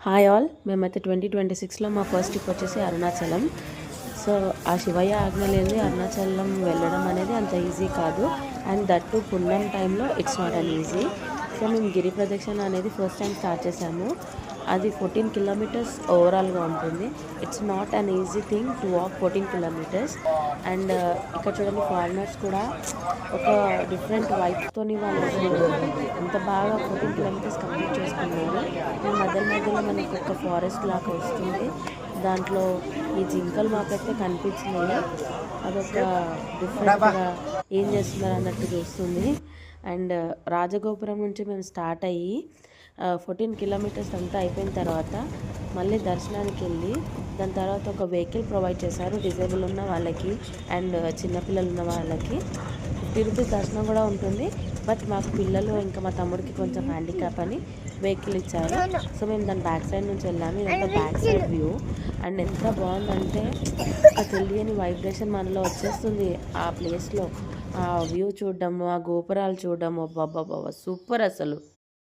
Hi all, మేమైతే 2026లో మా first trip వచ్చేసి అరుణాచలం. సో ఆ శివయ్య ఆజ్ఞ లేనిది అరుణాచలం వెళ్ళడం అనేది అంత ఈజీ కాదు. అండ్ దట్ టు పున్నం టైంలో it's not an easy. So మేము గిరి ప్రదక్షిణ అనేది ఫస్ట్ టైం స్టార్ట్ చేసాము. అది 14 కిలోమీటర్స్ ఓవరాల్గా ఉంటుంది. It's not an easy thing to walk 14 kilometres. And ఇక్కడ చూడండి, ఫారినర్స్ కూడా ఒక డిఫరెంట్ వైబ్తోని వాళ్ళు అంత బాగా 14 కిలోమీటర్స్ కంప్లీట్ చేసుకున్నారు. మేము మధ్యలో మనకు ఒక ఫారెస్ట్ లాగా వస్తుంది. దాంట్లో ఈ జింకలు మాకైతే కనిపించినాయి. అదొక డిఫరెంట్గా ఏం చేస్తున్నారు అన్నట్టు చూస్తుంది. అండ్ రాజగోపురం నుంచి మేము స్టార్ట్ అయ్యి 14 కిలోమీటర్స్ అంతా అయిపోయిన తర్వాత మళ్ళీ దర్శనానికి వెళ్ళి దాని తర్వాత ఒక వెహికల్ ప్రొవైడ్ చేశారు డిజేబుల్ ఉన్న వాళ్ళకి అండ్ చిన్నపిల్లలు ఉన్న వాళ్ళకి. 50 రూపీస్ దర్శనం కూడా ఉంటుంది. బట్ మాకు పిల్లలు ఇంకా మా తమ్ముడికి కొంచెం హ్యాండిక్యాప్ అని వెహికల్ ఇచ్చారు. సో మేము దాని బ్యాక్ సైడ్ నుంచి వెళ్ళాము. ఇదంతా బ్యాక్ సైడ్ వ్యూ. అండ్ ఎంత బాగుందంటే ఆ తెలియని వైబ్రేషన్ మనలో వచ్చేస్తుంది ఆ ప్లేస్లో. ఆ వ్యూ చూడడము, ఆ గోపురాలు చూడడము, బాబా సూపర్ అసలు.